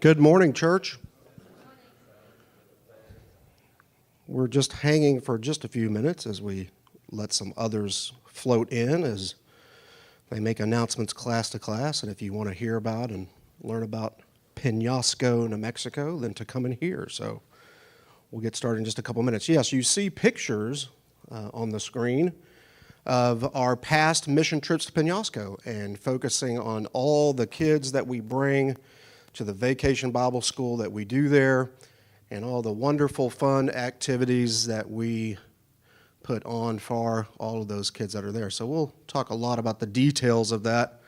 Good morning, church. We're just hanging for just a few minutes as we let some others float in as they make announcements class to class. And if you want to hear about and learn about Penasco, New Mexico, then to come in here. So we'll get started in just a couple minutes. Yes, you see pictures on the screen of our past mission trips to Penasco and focusing on all the kids that we bring to the vacation Bible school that we do there, and all the wonderful fun activities that we put on for all of those kids that are there. So we'll talk a lot about the details of that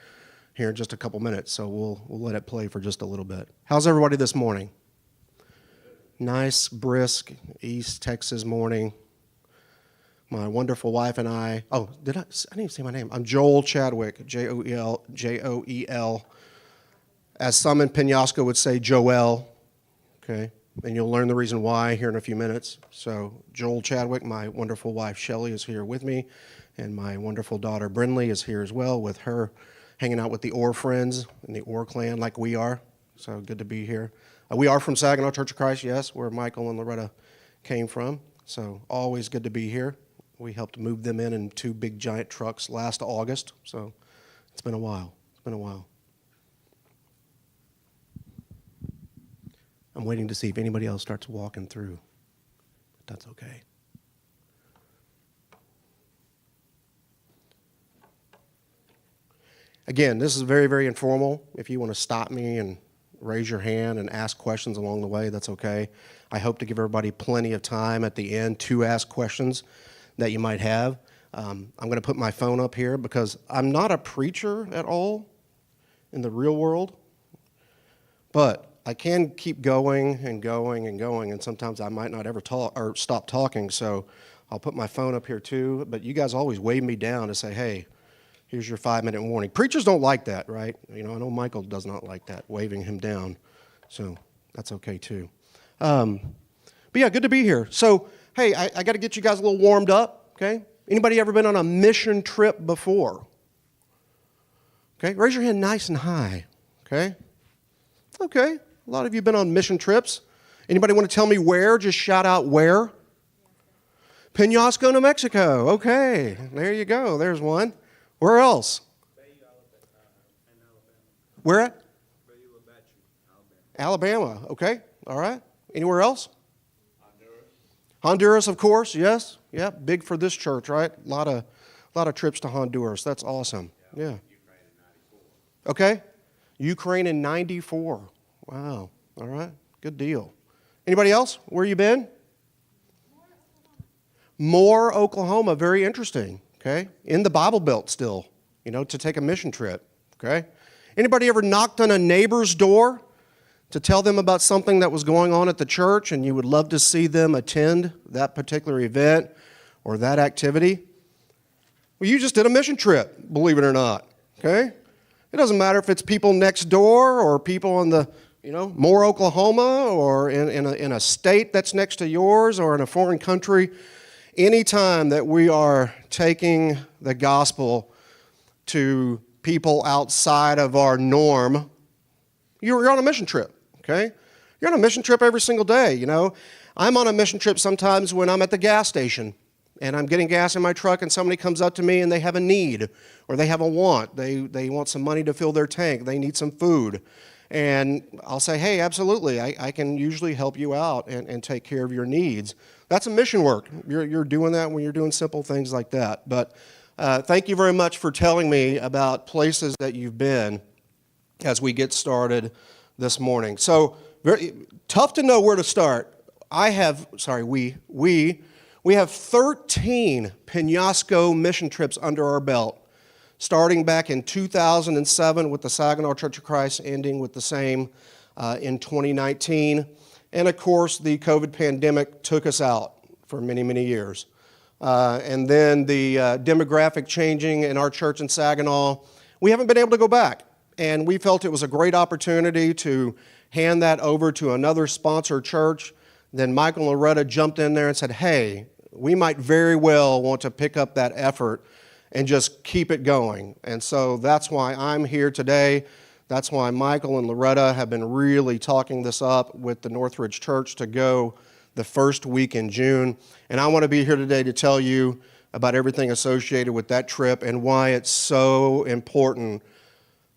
here in just a couple minutes, so we'll let it play for just a little bit. How's everybody this morning? Nice, brisk East Texas morning. My wonderful wife and I didn't even say my name. I'm Joel Chadwick, Joel. As some in Penasco would say, Joel, okay? And you'll learn the reason why here in a few minutes. So Joel Chadwick, my wonderful wife Shelley is here with me, and my wonderful daughter Brindley is here as well with her, hanging out with the Orr friends and the Orr clan like we are. So good to be here. We are from Saginaw Church of Christ, yes, where Michael and Loretta came from. So always good to be here. We helped move them in 2 big giant trucks last August. So it's been a while. I'm waiting to see if anybody else starts walking through. But that's okay. Again, this is very, very informal. If you want to stop me and raise your hand and ask questions along the way, that's okay. I hope to give everybody plenty of time at the end to ask questions that you might have. I'm going to put my phone up here because I'm not a preacher at all in the real world, but I can keep going, and sometimes I might not ever talk or stop talking, so I'll put my phone up here too. But you guys always wave me down to say, hey, here's your 5-minute warning. Preachers don't like that, right? I know Michael does not like that, waving him down, so that's okay too. But yeah, good to be here. So, hey, I got to get you guys a little warmed up, okay? Anybody ever been on a mission trip before? Okay, raise your hand nice and high, okay? Okay. A lot of you have been on mission trips. Anybody want to tell me where? Just shout out where. Penasco, New Mexico. Okay, there you go. There's one. Where else? Where at? Alabama. Okay, all right. Anywhere else? Honduras, of course. Yes. Yeah, big for this church, right? A lot of trips to Honduras. That's awesome. Yeah. Okay. Ukraine in 94. Wow. All right. Good deal. Anybody else? Where you been? Moore, Oklahoma. Very interesting. Okay. In the Bible Belt still, to take a mission trip. Okay. Anybody ever knocked on a neighbor's door to tell them about something that was going on at the church and you would love to see them attend that particular event or that activity? Well, you just did a mission trip, believe it or not. Okay. It doesn't matter if it's people next door or people in the Moore, Oklahoma, or in a state that's next to yours, or in a foreign country. Anytime that we are taking the gospel to people outside of our norm, you're on a mission trip, okay? You're on a mission trip every single day, I'm on a mission trip sometimes when I'm at the gas station and I'm getting gas in my truck and somebody comes up to me and they have a need or they have a want. They want some money to fill their tank. They need some food. And I'll say, hey, absolutely, I can usually help you out and take care of your needs. That's a mission work. You're doing that when you're doing simple things like that. But thank you very much for telling me about places that you've been as we get started this morning. So very tough to know where to start. We have 13 Penasco mission trips under our belt, starting back in 2007 with the Saginaw Church of Christ, ending with the same in 2019. And of course, the COVID pandemic took us out for many, many years. And then the demographic changing in our church in Saginaw, we haven't been able to go back. And we felt it was a great opportunity to hand that over to another sponsor church. Then Michael and Loretta jumped in there and said, hey, we might very well want to pick up that effort and just keep it going. And so that's why I'm here today That's why Michael and Loretta have been really talking this up with the Northridge Church to go the first week in June. And I want to be here today to tell you about everything associated with that trip and why it's so important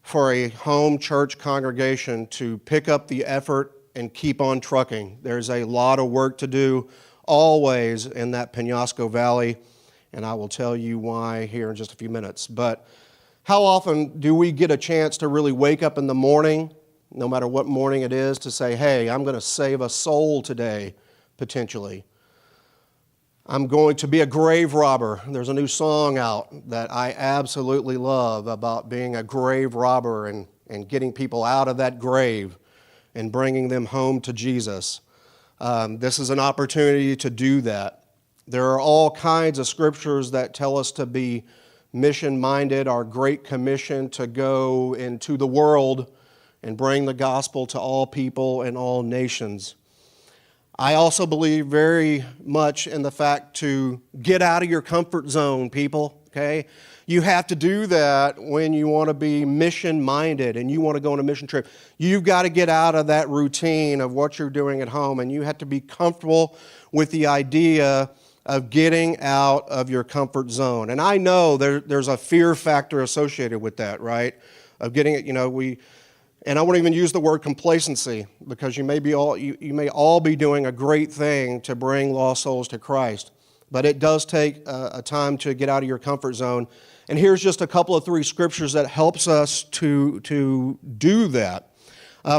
for a home church congregation to pick up the effort and keep on trucking. There's a lot of work to do always in that Penasco Valley, and I will tell you why here in just a few minutes. But how often do we get a chance to really wake up in the morning, no matter what morning it is, to say, hey, I'm going to save a soul today, potentially. I'm going to be a grave robber. There's a new song out that I absolutely love about being a grave robber and getting people out of that grave and bringing them home to Jesus. This is an opportunity to do that. There are all kinds of scriptures that tell us to be mission-minded, our Great Commission to go into the world and bring the gospel to all people and all nations. I also believe very much in the fact to get out of your comfort zone, people, okay? You have to do that when you want to be mission-minded and you want to go on a mission trip. You've got to get out of that routine of what you're doing at home, and you have to be comfortable with the idea of getting out of your comfort zone. And I know there's a fear factor associated with that, right? Of getting it, and I won't even use the word complacency, because you may all be doing a great thing to bring lost souls to Christ. But it does take a time to get out of your comfort zone. And here's just a couple of 3 scriptures that helps us to do that.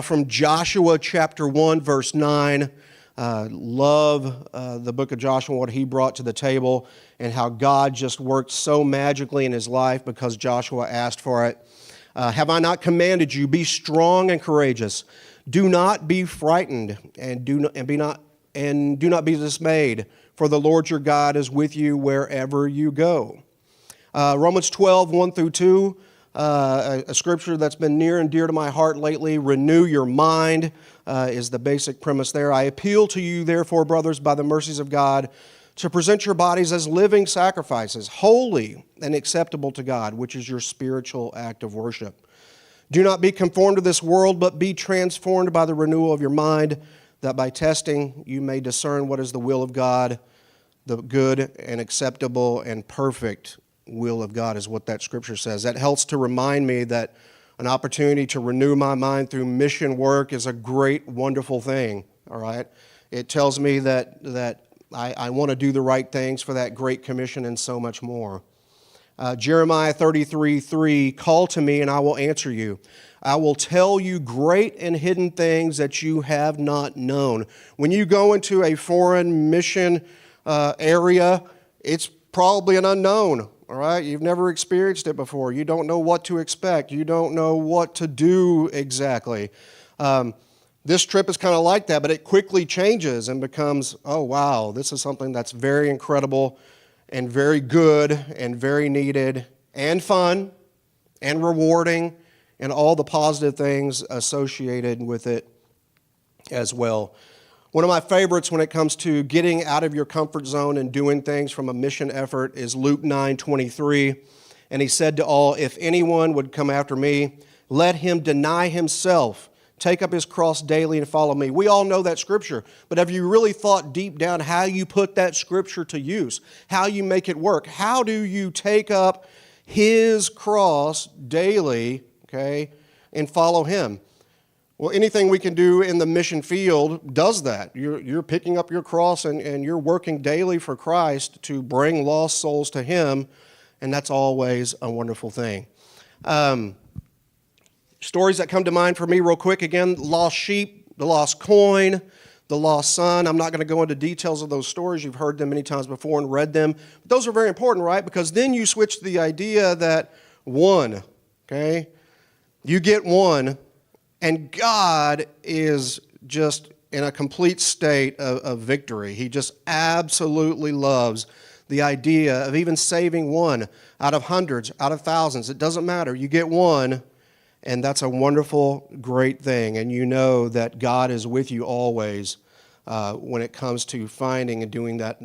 From Joshua chapter 1, verse 9. Love the book of Joshua, what he brought to the table, and how God just worked so magically in his life because Joshua asked for it. Have I not commanded you, be strong and courageous. Do not be frightened, and do not be dismayed, for the Lord your God is with you wherever you go. Romans 12, 1 through 2, a scripture that's been near and dear to my heart lately. Renew your mind is the basic premise there. I appeal to you, therefore, brothers, by the mercies of God, to present your bodies as living sacrifices, holy and acceptable to God, which is your spiritual act of worship. Do not be conformed to this world, but be transformed by the renewal of your mind, that by testing you may discern what is the will of God, the good and acceptable and perfect will of God is what that scripture says. That helps to remind me that an opportunity to renew my mind through mission work is a great, wonderful thing, all right? It tells me that I want to do the right things for that Great Commission and so much more. Jeremiah 33:3, call to me and I will answer you. I will tell you great and hidden things that you have not known. When you go into a foreign mission area, it's probably an unknown, all right? You've never experienced it before. You don't know what to expect. You don't know what to do exactly. This trip is kind of like that, but it quickly changes and becomes, oh, wow, this is something that's very incredible and very good and very needed and fun and rewarding and all the positive things associated with it as well. One of my favorites when it comes to getting out of your comfort zone and doing things from a mission effort is Luke 9:23. And he said to all, if anyone would come after me, let him deny himself, take up his cross daily and follow me. We all know that scripture, but have you really thought deep down how you put that scripture to use, how you make it work? How do you take up his cross daily, okay, and follow him? Well, anything we can do in the mission field does that. You're picking up your cross and you're working daily for Christ to bring lost souls to him, and that's always a wonderful thing. Stories that come to mind for me real quick, again, lost sheep, the lost coin, the lost son. I'm not going to go into details of those stories. You've heard them many times before and read them. But those are very important, right? Because then you switch to the idea that one, okay? You get one, and God is just in a complete state of victory. He just absolutely loves the idea of even saving one out of hundreds, out of thousands. It doesn't matter. You get one, and that's a wonderful, great thing. And you know that God is with you always when it comes to finding and doing that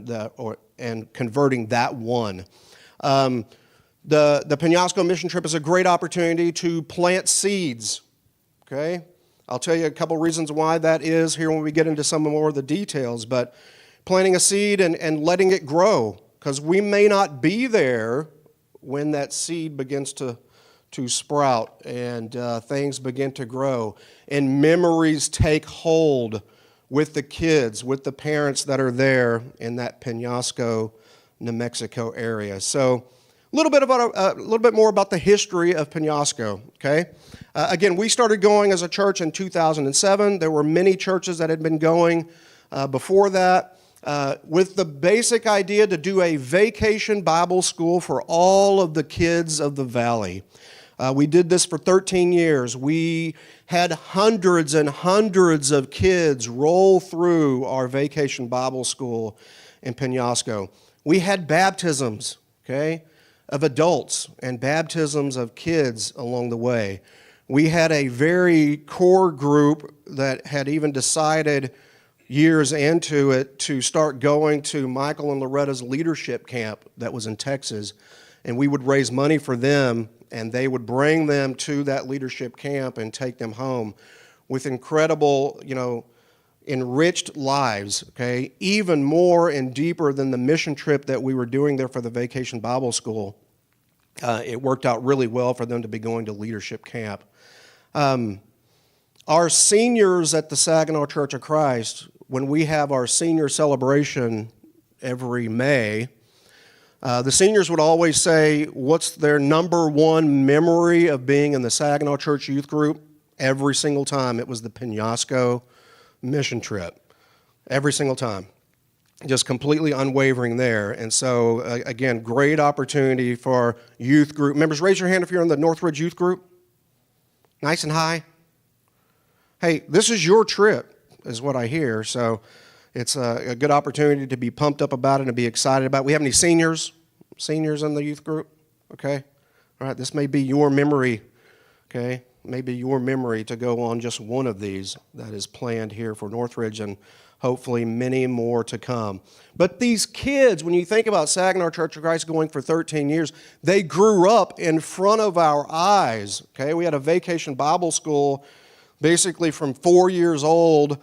and converting that one. The Penasco mission trip is a great opportunity to plant seeds, okay? I'll tell you a couple reasons why that is here when we get into some more of the details, but planting a seed and letting it grow, because we may not be there when that seed begins to sprout and things begin to grow and memories take hold with the kids, with the parents that are there in that Penasco, New Mexico area. So a little bit more about the history of Penasco, okay? Again, we started going as a church in 2007. There were many churches that had been going before that. With the basic idea to do a vacation Bible school for all of the kids of the valley. We did this for 13 years. We had hundreds and hundreds of kids roll through our vacation Bible school in Penasco. We had baptisms, okay, of adults and baptisms of kids along the way. We had a very core group that had even decided years into it to start going to Michael and Loretta's leadership camp that was in Texas, and we would raise money for them, and they would bring them to that leadership camp and take them home with incredible, enriched lives, okay, even more and deeper than the mission trip that we were doing there for the Vacation Bible School. It worked out really well for them to be going to leadership camp. Our seniors at the Saginaw Church of Christ, when we have our senior celebration every May, the seniors would always say, what's their number one memory of being in the Saginaw Church youth group? Every single time it was the Penasco mission trip. Every single time. Just completely unwavering there. And so, again, great opportunity for youth group members. Raise your hand if you're in the Northridge youth group. Nice and high. Hey, this is your trip, is what I hear. So it's a good opportunity to be pumped up about it and be excited about it. We have any seniors? Seniors in the youth group? Okay. All right, this may be your memory, okay? Maybe your memory to go on just one of these that is planned here for Northridge, and hopefully many more to come. But these kids, when you think about Saginaw Church of Christ going for 13 years, they grew up in front of our eyes, okay? We had a vacation Bible school basically from 4 years old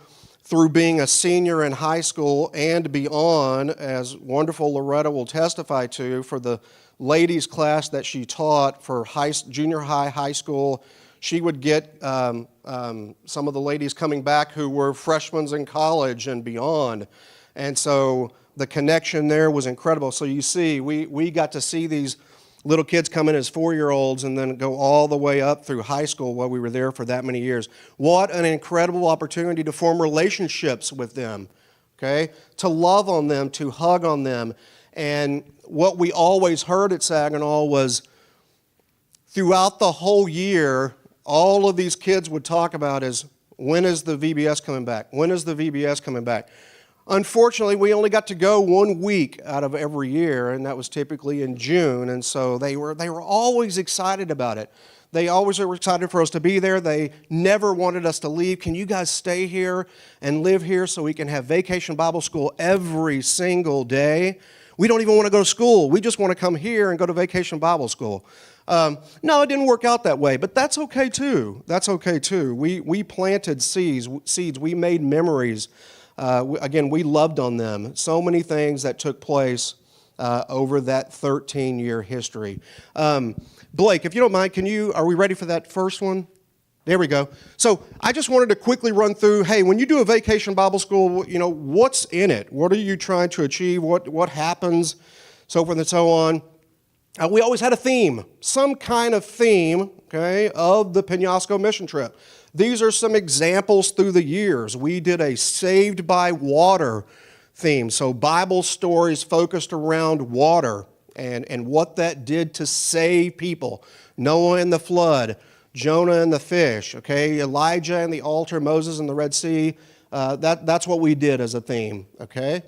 through being a senior in high school and beyond, as wonderful Loretta will testify to, for the ladies class that she taught for junior high school. She would get some of the ladies coming back who were freshmen in college and beyond. And so the connection there was incredible. So you see, we got to see these little kids come in as 4-year-olds and then go all the way up through high school while we were there for that many years. What an incredible opportunity to form relationships with them, okay? To love on them, to hug on them. And what we always heard at Saginaw was throughout the whole year, all of these kids would talk about is, when is the VBS coming back? When is the VBS coming back? Unfortunately, we only got to go 1 week out of every year, and that was typically in June, and so they were always excited about it. They always were excited for us to be there. They never wanted us to leave. Can you guys stay here and live here so we can have Vacation Bible School every single day? We don't even want to go to school. We just want to come here and go to Vacation Bible School. No, it didn't work out that way, but that's okay too. That's okay too. We planted seeds. We made memories. Again, we loved on them. So many things that took place over that 13-year history. Blake, if you don't mind, are we ready for that first one? There we go. So I just wanted to quickly run through, hey, when you do a Vacation Bible School, what's in it? What are you trying to achieve? What happens? So forth and so on. We always had a theme, some kind of theme, okay, of the Penasco mission trip. These are some examples through the years. We did a Saved by Water theme, so Bible stories focused around water and what that did to save people. Noah and the flood, Jonah and the fish, okay, Elijah and the altar, Moses and the Red Sea. That's what we did as a theme, okay?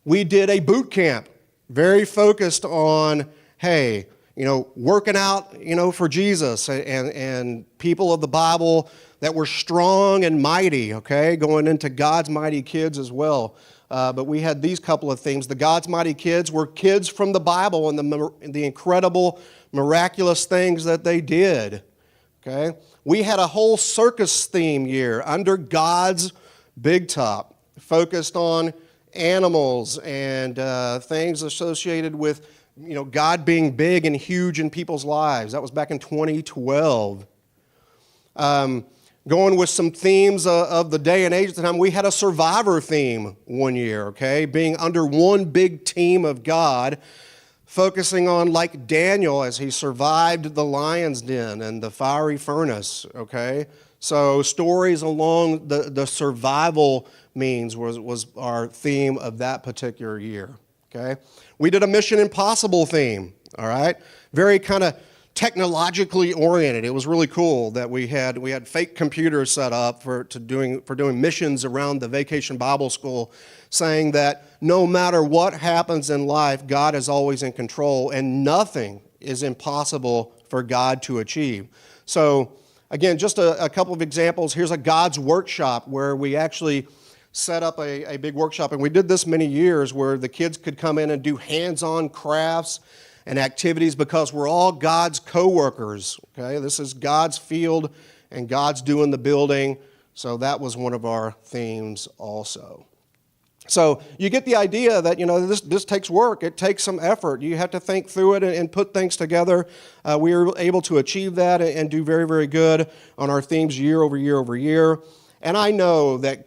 We did a boot camp, very focused on, hey, working out, for Jesus and people of the Bible that were strong and mighty, okay, going into God's mighty kids as well. But we had these couple of themes. The God's mighty kids were kids from the Bible and the incredible, miraculous things that they did, okay? We had a whole circus theme year under God's big top, focused on animals and things associated with, God being big and huge in people's lives. That was back in 2012. Going with some themes of the day and age at the time, we had a survivor theme one year, okay? Being under one big team of God, focusing on like Daniel as he survived the lion's den and the fiery furnace, okay? So stories along the survival means was our theme of that particular year, okay? We did a Mission Impossible theme, all right? Very kind of technologically oriented. It was really cool that we had fake computers set up for doing missions around the Vacation Bible School, saying that no matter what happens in life, God is always in control and nothing is impossible for God to achieve. So again, just a couple of examples. Here's a God's workshop where we actually set up a big workshop, and we did this many years where the kids could come in and do hands-on crafts and activities because we're all God's co-workers, okay? This is God's field and God's doing the building, so that was one of our themes also. So you get the idea that, this takes work. It takes some effort. You have to think through it and put things together. We were able to achieve that and do very, very good on our themes year over year over year. And I know that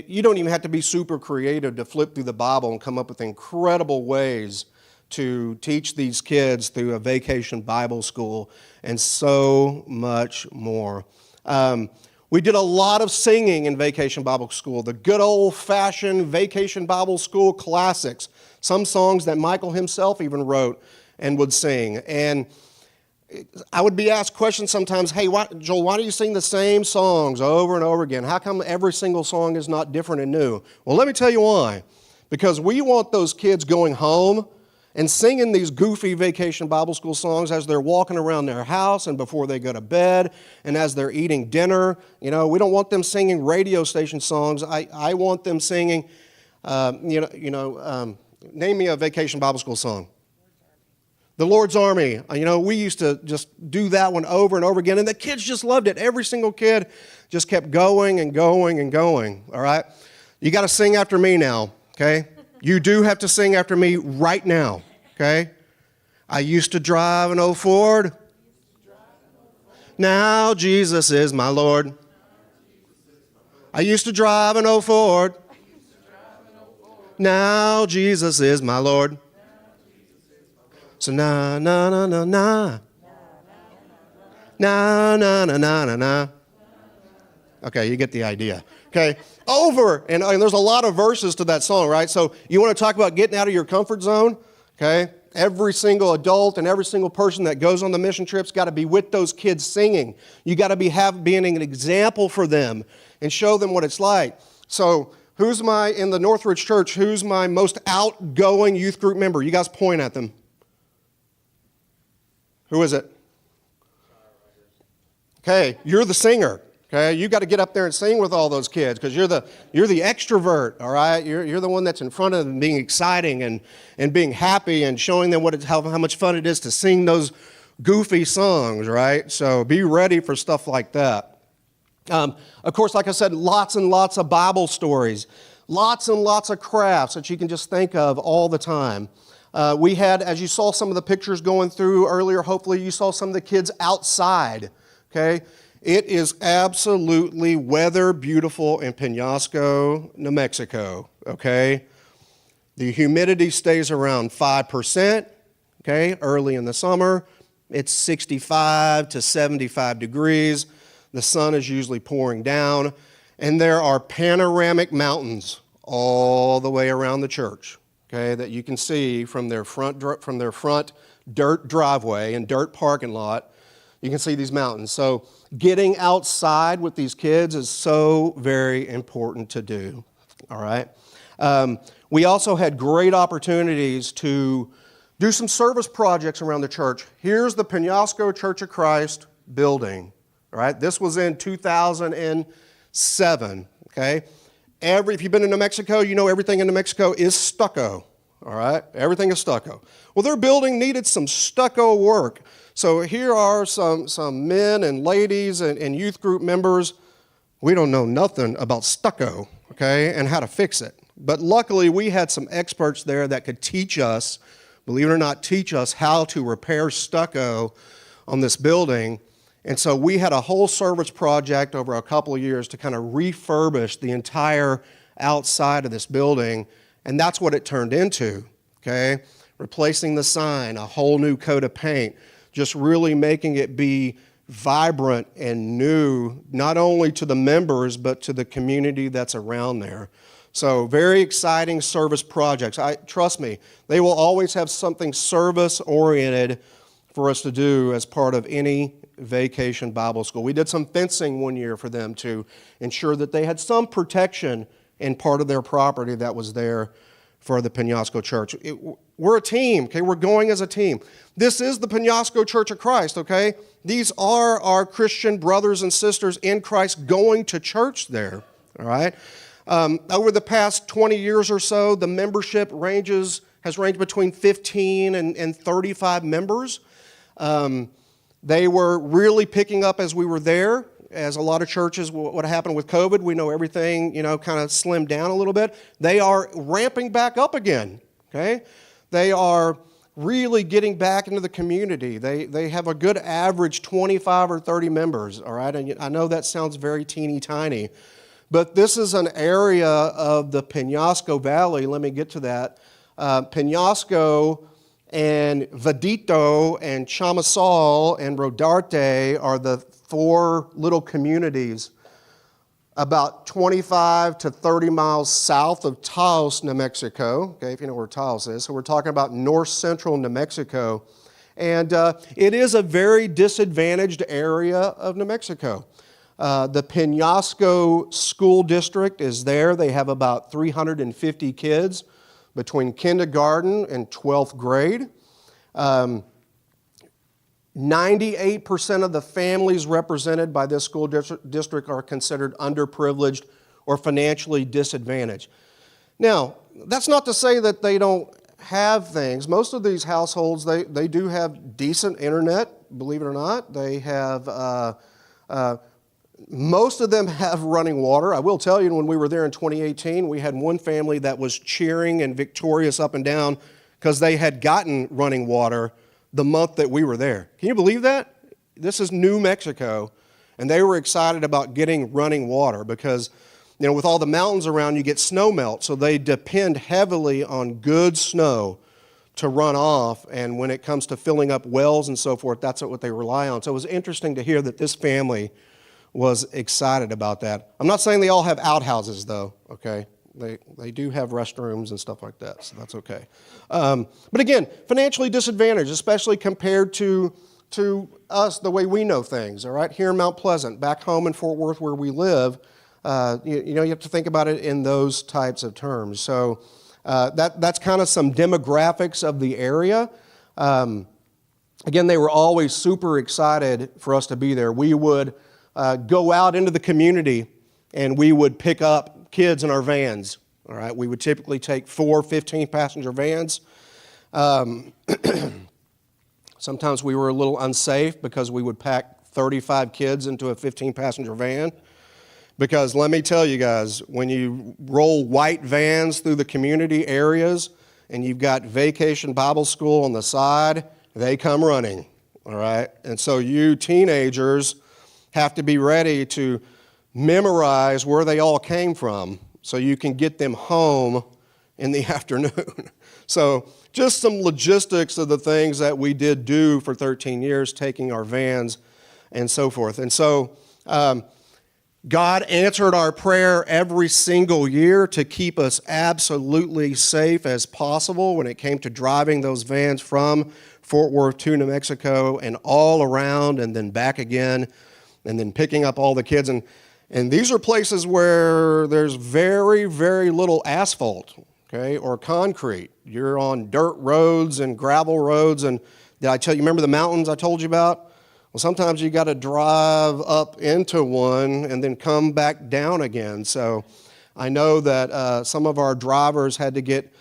you don't even have to be super creative to flip through the Bible and come up with incredible ways to teach these kids through a Vacation Bible School and so much more. We did a lot of singing in Vacation Bible School, the good old-fashioned Vacation Bible School classics, some songs that Michael himself even wrote and would sing. And I would be asked questions sometimes, hey, Joel, why do you sing the same songs over and over again? How come every single song is not different and new? Well, let me tell you why. Because we want those kids going home and singing these goofy Vacation Bible School songs as they're walking around their house and before they go to bed and as they're eating dinner. We don't want them singing radio station songs. I want them singing, name me a Vacation Bible School song. The Lord's Army. We used to just do that one over and over again, and the kids just loved it. Every single kid just kept going and going and going, all right? You got to sing after me now, okay? You do have to sing after me right now, okay? I used to drive an old Ford. Now Jesus is my Lord. I used to drive an old Ford. Now Jesus is my Lord. So na na na na na. Na na na na na na. Okay, you get the idea. Okay, over, and there's a lot of verses to that song, right? So you want to talk about getting out of your comfort zone, okay? Every single adult and every single person that goes on the mission trips got to be with those kids singing. You got to be being an example for them and show them what it's like. So in the Northridge Church, who's my most outgoing youth group member? You guys point at them. Who is it? Okay, you're the singer. Okay, you got to get up there and sing with all those kids because you're the extrovert. All right, you're the one that's in front of them, being exciting and being happy and showing them how much fun it is to sing those goofy songs. Right, so be ready for stuff like that. Of course, like I said, lots and lots of Bible stories, lots and lots of crafts that you can just think of all the time. We had, as you saw some of the pictures going through earlier, hopefully you saw some of the kids outside. Okay. It is absolutely weather beautiful in Penasco, New Mexico, okay? The humidity stays around 5%, okay, early in the summer. It's 65 to 75 degrees. The sun is usually pouring down, and there are panoramic mountains all the way around the church, okay, that you can see from their front dirt driveway and dirt parking lot. You can see these mountains. So getting outside with these kids is so very important to do, all right? We also had great opportunities to do some service projects around the church. Here's the Penasco Church of Christ building, all right? This was in 2007, okay? If you've been in New Mexico, you know everything in New Mexico is stucco, all right? Everything is stucco. Well, their building needed some stucco work. So here are some men and ladies and youth group members. We don't know nothing about stucco, okay, and how to fix it. But luckily, we had some experts there that could teach us, believe it or not, teach us how to repair stucco on this building. And so we had a whole service project over a couple of years to kind of refurbish the entire outside of this building, and that's what it turned into, okay? Replacing the sign, a whole new coat of paint, just really making it be vibrant and new, not only to the members, but to the community that's around there. So very exciting service projects. Trust me, they will always have something service-oriented for us to do as part of any vacation Bible school. We did some fencing one year for them to ensure that they had some protection in part of their property that was there for the Penasco Church. We're a team, okay? We're going as a team. This is the Penasco Church of Christ, okay? These are our Christian brothers and sisters in Christ going to church there, all right? Over the past 20 years or so, the membership has ranged between 15 and 35 members. They were really picking up as we were there. As a lot of churches, what happened with COVID, we know everything, kind of slimmed down a little bit. They are ramping back up again, okay? They are really getting back into the community. They have a good average 25 or 30 members, all right? And I know that sounds very teeny tiny, but this is an area of the Penasco Valley. Let me get to that. Penasco and Vadito and Chamasal and Rodarte are the 4 little communities about 25 to 30 miles south of Taos, New Mexico, okay, if you know where Taos is. So we're talking about north central New Mexico. And it is a very disadvantaged area of New Mexico. The Penasco School District is there. They have about 350 kids between kindergarten and 12th grade. 98% of the families represented by this school district are considered underprivileged or financially disadvantaged. Now, that's not to say that they don't have things. Most of these households, they do have decent internet, believe it or not. They have, most of them have running water. I will tell you, when we were there in 2018, we had one family that was cheering and victorious up and down because they had gotten running water the month that we were there. Can you believe that? This is New Mexico, and they were excited about getting running water because, with all the mountains around, you get snow melt, so they depend heavily on good snow to run off, and when it comes to filling up wells and so forth, that's what they rely on. So it was interesting to hear that this family was excited about that. I'm not saying they all have outhouses, though, okay? They do have restrooms and stuff like that, so that's okay. But again, financially disadvantaged, especially compared to us, the way we know things, all right? Here in Mount Pleasant, back home in Fort Worth where we live, you have to think about it in those types of terms. So that's kind of some demographics of the area. Again, they were always super excited for us to be there. We would go out into the community and we would pick up kids in our vans, all right? We would typically take 4 15-passenger vans. Sometimes we were a little unsafe because we would pack 35 kids into a 15-passenger van. Because let me tell you guys, when you roll white vans through the community areas and you've got Vacation Bible School on the side, they come running, all right? And so you teenagers have to be ready to memorize where they all came from so you can get them home in the afternoon. So just some logistics of the things that we did do for 13 years, taking our vans and so forth. And so God answered our prayer every single year to keep us absolutely safe as possible when it came to driving those vans from Fort Worth to New Mexico and all around and then back again and then picking up all the kids. And these are places where there's very, very little asphalt, okay, or concrete. You're on dirt roads and gravel roads. And did I tell you, remember the mountains I told you about? Well, sometimes you got to drive up into one and then come back down again. So I know that some of our drivers had to get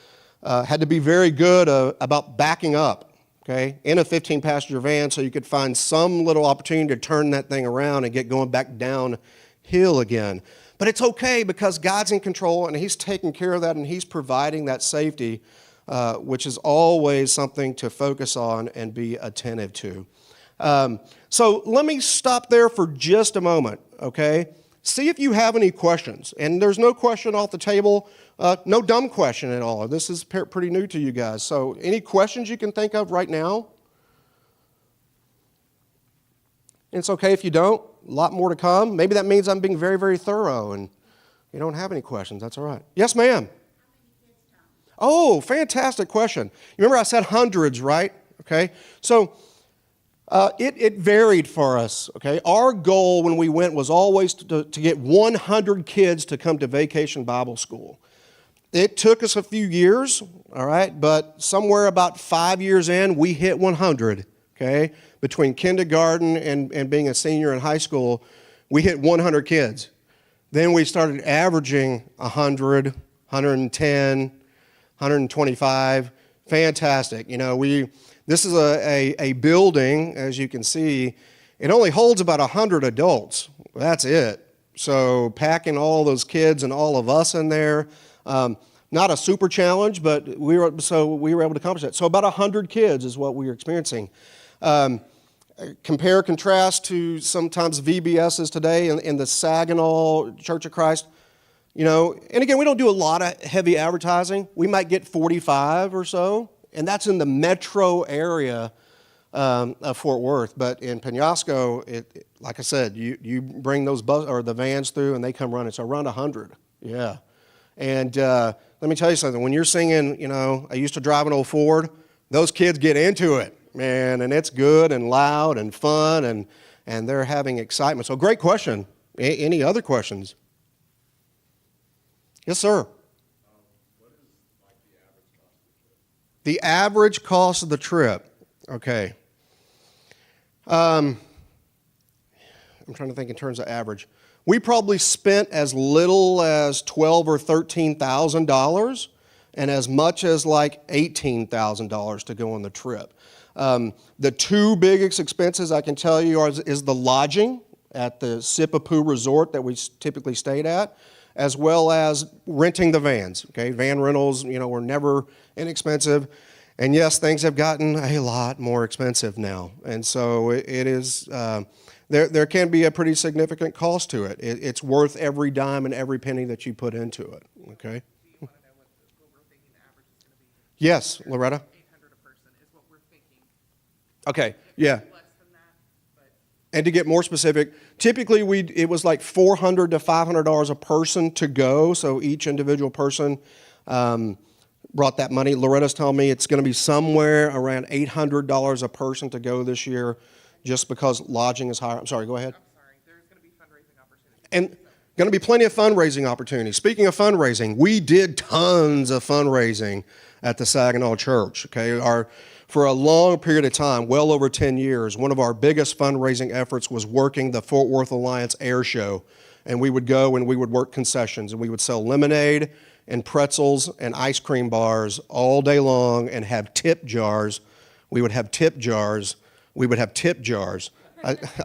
had to be very good about backing up, okay, in a 15-passenger van so you could find some little opportunity to turn that thing around and get going back downhill again. But it's okay because God's in control and He's taking care of that and He's providing that safety, which is always something to focus on and be attentive to. So let me stop there for just a moment, okay? See if you have any questions. And there's no question off the table, no dumb question at all. This is pretty new to you guys. So any questions you can think of right now? It's okay if you don't. A lot more to come. Maybe that means I'm being very, very thorough and you don't have any questions. That's all right. Yes, ma'am. Oh, fantastic question. You remember I said hundreds, right? Okay. So it varied for us, okay? Our goal when we went was always to get 100 kids to come to Vacation Bible School. It took us a few years, all right, but somewhere about 5 years in, we hit 100, okay? Between kindergarten and being a senior in high school, we hit 100 kids. Then we started averaging 100, 110, 125. Fantastic. You know, this is a building, as you can see, it only holds about 100 adults. That's it. So packing all those kids and all of us in there, not a super challenge, but we were able to accomplish that. So about 100 kids is what we were experiencing. Compare, contrast to sometimes VBSs today in the Saginaw Church of Christ. You know, and again, we don't do a lot of heavy advertising. We might get 45 or so. And that's in the metro area of Fort Worth. But in Penasco, like I said, you bring those the vans through and they come running. So around 100, yeah. And let me tell you something. When you're singing, you know, I used to drive an old Ford, those kids get into it, man. And it's good and loud and fun and they're having excitement. So great question. Any other questions? Yes, sir. The average cost of the trip, okay. I'm trying to think in terms of average. We probably spent as little as $12,000 or $13,000 and as much as like $18,000 to go on the trip. The two biggest expenses I can tell you is the lodging at the Sipapoo Resort that we typically stayed at, as well as renting the vans, okay? Van rentals, you know, were never inexpensive. And yes, things have gotten a lot more expensive now. And so it is, there can be a pretty significant cost to it. It's worth every dime and every penny that you put into it, okay? Do you want to know what we're thinking the average is going to be? Yes, Loretta? 800 a person is what we're thinking. Okay, yeah. Less than that, but And to get more specific, typically it was like $400 to $500 a person to go. So each individual person brought that money. Loretta's telling me it's going to be somewhere around $800 a person to go this year, just because lodging is higher. I'm sorry. Go ahead. I'm sorry, there's going to be fundraising opportunities. And going to be plenty of fundraising opportunities. Speaking of fundraising, we did tons of fundraising at the Saginaw Church. Okay, for a long period of time, well over 10 years, one of our biggest fundraising efforts was working the Fort Worth Alliance Air Show. And we would go and we would work concessions and we would sell lemonade and pretzels and ice cream bars all day long and have tip jars. We would have tip jars. We would have tip jars.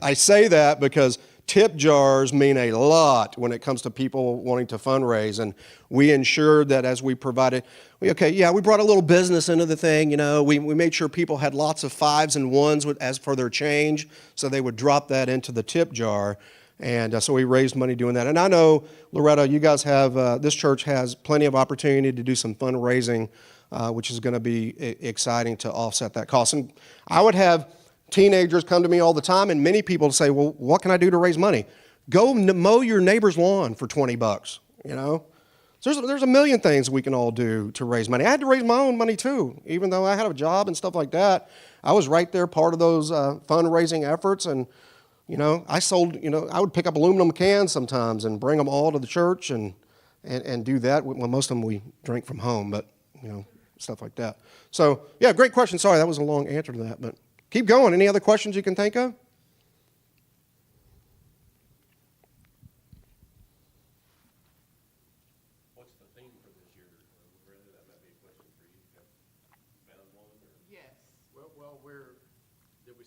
I say that because tip jars mean a lot when it comes to people wanting to fundraise, and we ensured that as we provided, we brought a little business into the thing, you know, we made sure people had lots of fives and ones as for their change, so they would drop that into the tip jar, and so we raised money doing that. And I know, Loretta, you guys have, this church has plenty of opportunity to do some fundraising, which is going to be exciting to offset that cost. And I would have teenagers come to me all the time, and many people say, well, what can I do to raise money? Go mow your neighbor's lawn for $20, you know? So there's a million things we can all do to raise money. I had to raise my own money too, even though I had a job and stuff like that. I was right there, part of those fundraising efforts, and, you know, I would pick up aluminum cans sometimes and bring them all to the church and do that. Well, most of them we drink from home, but, you know, stuff like that. So, yeah, great question. Sorry, that was a long answer to that, but keep going. Any other questions you can think of? What's the theme for this year? Brenda, that might be a question for you.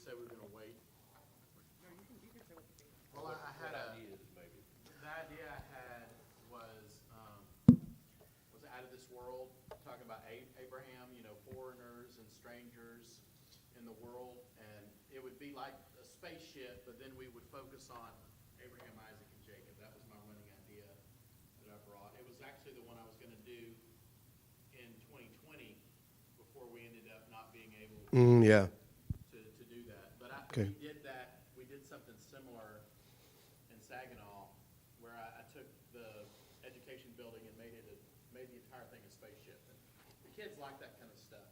said we were gonna wait. No, you can say what you think. Well, I had Ideas, maybe. the idea I had was out of this world, talking about Abraham, foreigners and strangers in the world, and it would be like a spaceship, but then we would focus on Abraham, Isaac, and Jacob. That was my running idea that I brought. It was actually the one I was gonna do in 2020 before we ended up not being able Yeah. to do that. But Okay. we did something similar in Saginaw, where I took the education building and made the entire thing a spaceship. And the kids like that kind of stuff,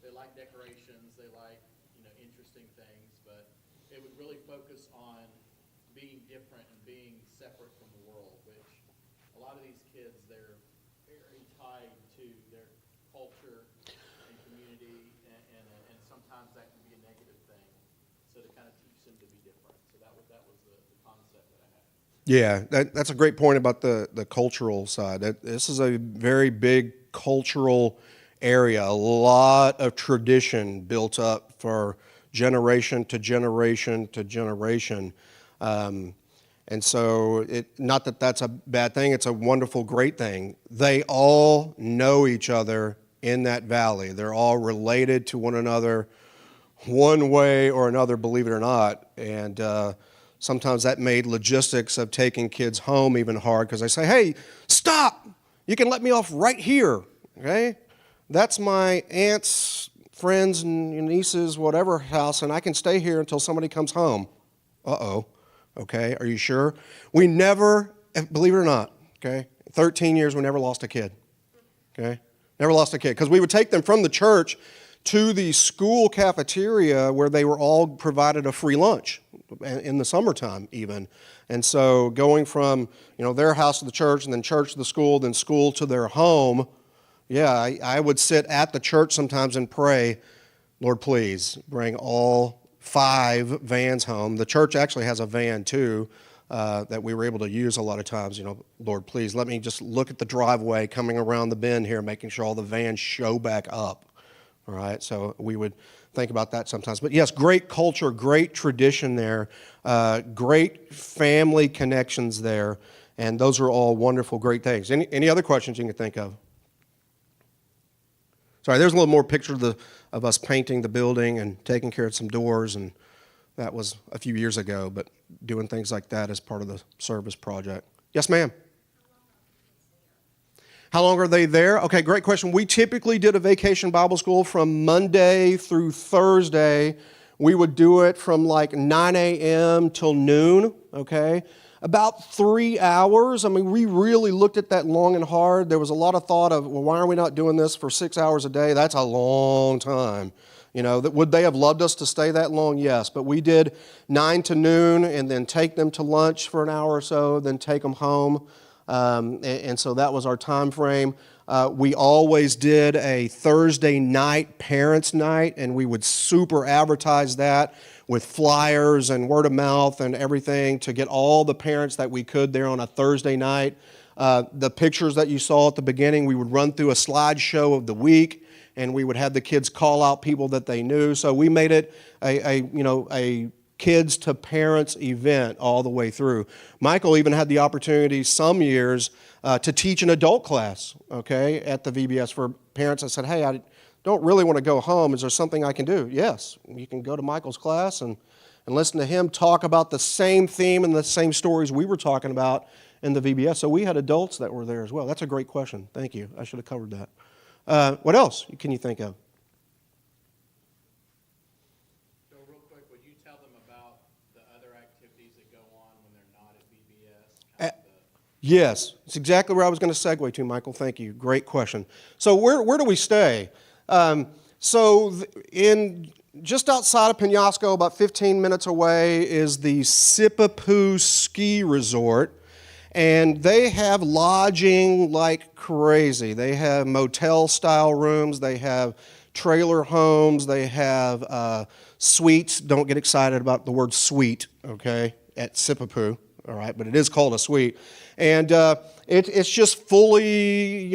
they like decorations, they like, interesting things, but it would really focus on being different and being separate from the world, which a lot of these kids, they're very tied to their culture and community, and sometimes that can be a negative thing. So to kind of teach them to be different. So that was the concept that I had. Yeah, that's a great point about the cultural side. This is a very big cultural area, a lot of tradition built up for generation to generation to generation. And so, not that that's a bad thing, it's a wonderful, great thing. They all know each other in that valley. They're all related to one another one way or another, believe it or not. And sometimes that made logistics of taking kids home even hard, because they say, hey, stop! You can let me off right here, okay? That's my aunt's friends and nieces, whatever house, and I can stay here until somebody comes home. Uh-oh. Okay, are you sure? We never, believe it or not, okay, 13 years we never lost a kid, okay? Never lost a kid, because we would take them from the church to the school cafeteria where they were all provided a free lunch in the summertime even. And so going from, their house to the church, and then church to the school, then school to their home, yeah, I would sit at the church sometimes and pray, Lord, please bring all 5 vans home. The church actually has a van too that we were able to use a lot of times. Lord, please let me just look at the driveway coming around the bend here, making sure all the vans show back up. All right, so we would think about that sometimes. But yes, great culture, great tradition there, great family connections there, and those are all wonderful, great things. Any other questions you can think of? Sorry, there's a little more picture of us painting the building and taking care of some doors, and that was a few years ago, but doing things like that as part of the service project. Yes, ma'am? How long are they there? Okay, great question. We typically did a vacation Bible school from Monday through Thursday. We would do it from like 9 a.m. till noon, okay? About 3 hours. I mean, we really looked at that long and hard. There was a lot of thought of, well, why are we not doing this for 6 hours a day? That's a long time. Would they have loved us to stay that long? Yes. But we did 9 to noon and then take them to lunch for an hour or so, then take them home. And so that was our time frame. We always did a Thursday night parents' night, and we would super advertise that with flyers and word of mouth and everything to get all the parents that we could there on a Thursday night. The pictures that you saw at the beginning, we would run through a slideshow of the week, and we would have the kids call out people that they knew. So we made it a kids to parents event all the way through. Michael even had the opportunity some years to teach an adult class, okay, at the VBS for parents. I said, hey, I don't really want to go home. Is there something I can do? Yes, you can go to Michael's class and listen to him talk about the same theme and the same stories we were talking about in the VBS. So we had adults that were there as well. That's a great question. Thank you. I should have covered that. What else can you think of? So real quick, would you tell them about the other activities that go on when they're not at VBS? Kind of Yes, it's exactly where I was going to segue to, Michael. Thank you. Great question. So where do we stay? In just outside of Penasco, about 15 minutes away, is the Sipapoo Ski Resort. And they have lodging like crazy. They have motel-style rooms. They have trailer homes. They have suites. Don't get excited about the word suite, okay, at Sipapoo, all right? But it is called a suite. And it's just fully,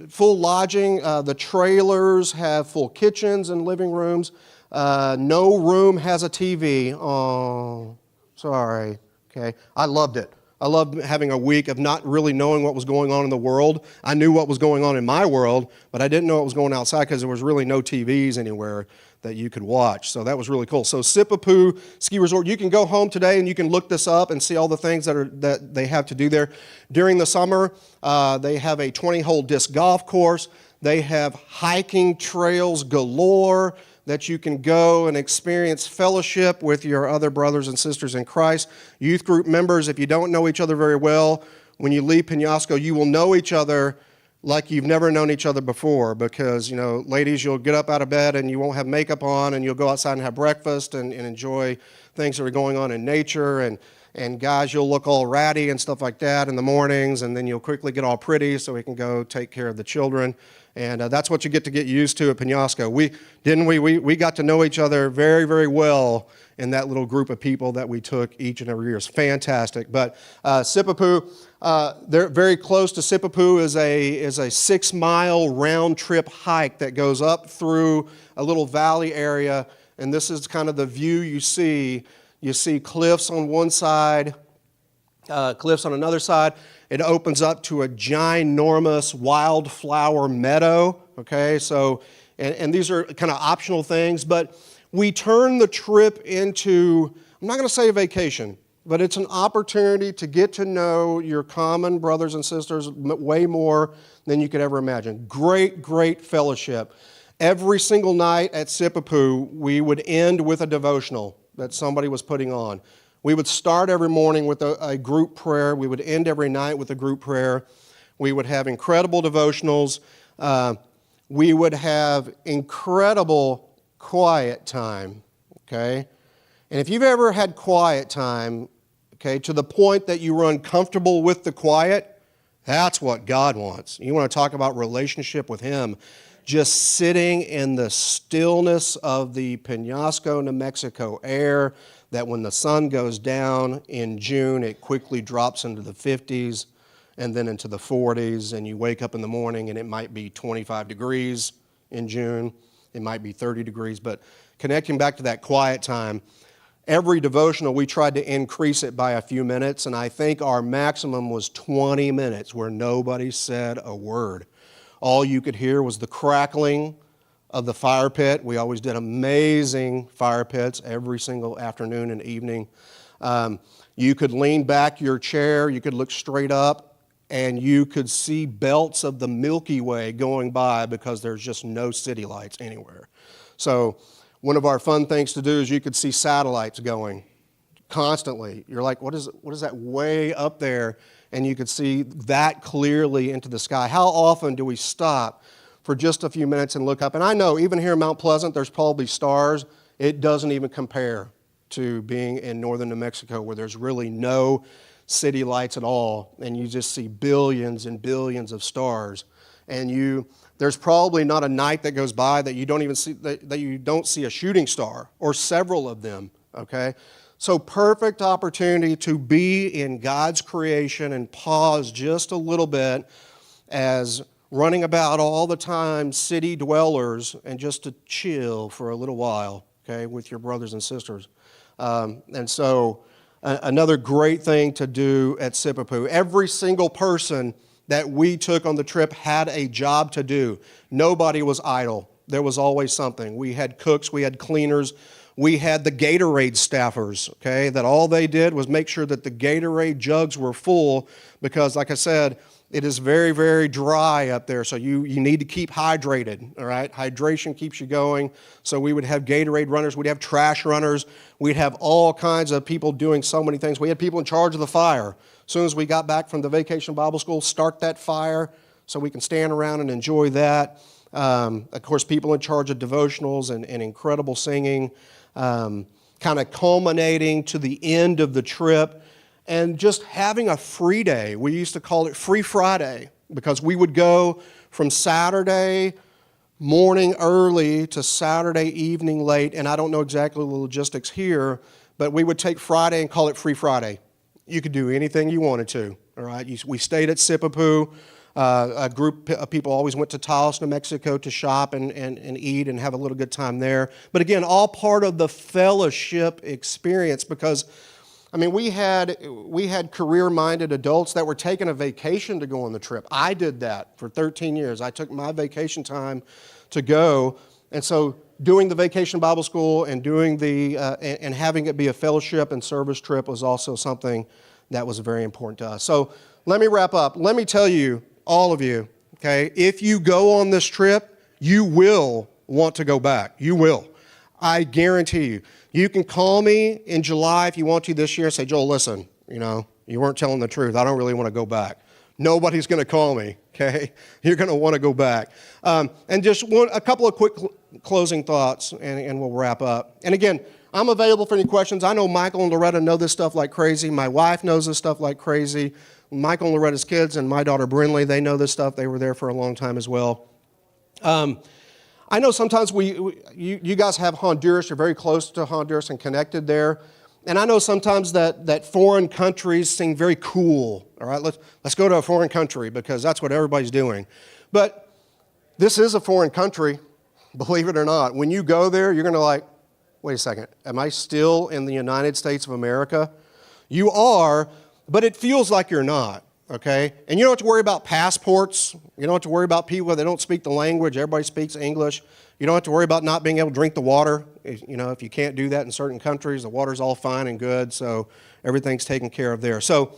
full lodging. The trailers have full kitchens and living rooms. No room has a TV. Oh, sorry. Okay, I loved it. I loved having a week of not really knowing what was going on in the world. I knew what was going on in my world, but I didn't know what was going outside because there was really no TVs anywhere that you could watch. So that was really cool. So Sipapu Ski Resort, you can go home today and you can look this up and see all the things that they have to do there. During the summer, they have a 20-hole disc golf course. They have hiking trails galore that you can go and experience fellowship with your other brothers and sisters in Christ. Youth group members, if you don't know each other very well, when you leave Penasco, you will know each other like you've never known each other before because, you know, ladies, you'll get up out of bed and you won't have makeup on and you'll go outside and have breakfast and enjoy things that are going on in nature. And guys, you'll look all ratty and stuff like that in the mornings, and then you'll quickly get all pretty so we can go take care of the children. And that's what you get used to at Penasco. We got to know each other very, very well in that little group of people that we took each and every year. It's fantastic. But Sipapu, they're very close to Sipapu is a 6-mile round trip hike that goes up through a little valley area, and this is kind of the view you see. You see cliffs on one side, cliffs on another side. It opens up to a ginormous wildflower meadow, okay? So, and these are kind of optional things, but we turn the trip into, I'm not going to say a vacation, but it's an opportunity to get to know your common brothers and sisters way more than you could ever imagine. Great, great fellowship. Every single night at Sipapu, we would end with a devotional that somebody was putting on. We would start every morning with a group prayer. We would end every night with a group prayer. We would have incredible devotionals. We would have incredible quiet time, okay? And if you've ever had quiet time, okay, to the point that you were uncomfortable with the quiet, that's what God wants. You want to talk about relationship with Him. Just sitting in the stillness of the Penasco, New Mexico air, that when the sun goes down in June, it quickly drops into the 50s and then into the 40s, and you wake up in the morning and it might be 25 degrees in June. It might be 30 degrees, but connecting back to that quiet time, every devotional we tried to increase it by a few minutes, and I think our maximum was 20 minutes where nobody said a word. All you could hear was the crackling of the fire pit. We always did amazing fire pits every single afternoon and evening. You could lean back your chair, you could look straight up, and you could see belts of the Milky Way going by because there's just no city lights anywhere. So one of our fun things to do is you could see satellites going constantly. You're like, what is that way up there? And you could see that clearly into the sky. How often do we stop for just a few minutes and look up? And I know even here in Mount Pleasant, there's probably stars. It doesn't even compare to being in northern New Mexico where there's really no city lights at all, and you just see billions and billions of stars. And there's probably not a night that goes by that you don't even see that you don't see a shooting star or several of them. Okay, so perfect opportunity to be in God's creation and pause just a little bit as running about all the time city dwellers and just to chill for a little while, okay, with your brothers and sisters. And so another great thing to do at Sipapu, every single person that we took on the trip had a job to do. Nobody was idle. There was always something. We had cooks, we had cleaners, we had the Gatorade staffers, okay, that all they did was make sure that the Gatorade jugs were full because, like I said, it is very, very dry up there, so you need to keep hydrated, all right? Hydration keeps you going. So we would have Gatorade runners, we'd have trash runners, we'd have all kinds of people doing so many things. We had people in charge of the fire. As soon as we got back from the Vacation Bible School, start that fire so we can stand around and enjoy that. Of course, people in charge of devotionals and incredible singing, kind of culminating to the end of the trip. And just having a free day. We used to call it Free Friday because we would go from Saturday morning early to Saturday evening late, and I don't know exactly the logistics here, but we would take Friday and call it Free Friday. You could do anything you wanted to, all right? We stayed at Sipapu. A group of people always went to Taos, New Mexico to shop and eat and have a little good time there. But again, all part of the fellowship experience because, I mean, we had career-minded adults that were taking a vacation to go on the trip. I did that for 13 years. I took my vacation time to go. And so doing the Vacation Bible School and doing and having it be a fellowship and service trip was also something that was very important to us. So let me wrap up. Let me tell you, all of you, okay, if you go on this trip, you will want to go back. You will. I guarantee you. You can call me in July if you want to this year and say, Joel, listen, you weren't telling the truth. I don't really want to go back. Nobody's going to call me, okay? You're going to want to go back. And just a couple of quick closing thoughts, and we'll wrap up. And again, I'm available for any questions. I know Michael and Loretta know this stuff like crazy. My wife knows this stuff like crazy. Michael and Loretta's kids and my daughter Brinley, they know this stuff. They were there for a long time as well. I know sometimes you guys have Honduras. You're very close to Honduras and connected there. And I know sometimes that foreign countries seem very cool. All right, let's go to a foreign country because that's what everybody's doing. But this is a foreign country, believe it or not. When you go there, you're going to like, wait a second, am I still in the United States of America? You are, but it feels like you're not, okay? And you don't have to worry about passports. You don't have to worry about people that don't speak the language. Everybody speaks English. You don't have to worry about not being able to drink the water. If you can't do that in certain countries, the water's all fine and good, so everything's taken care of there. So,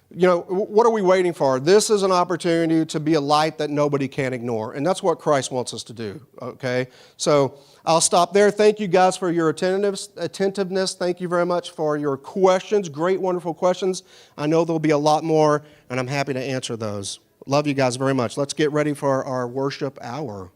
what are we waiting for? This is an opportunity to be a light that nobody can ignore, and that's what Christ wants us to do, okay? So I'll stop there. Thank you guys for your attentiveness. Thank you very much for your questions, great, wonderful questions. I know there'll be a lot more, and I'm happy to answer those. Love you guys very much. Let's get ready for our worship hour.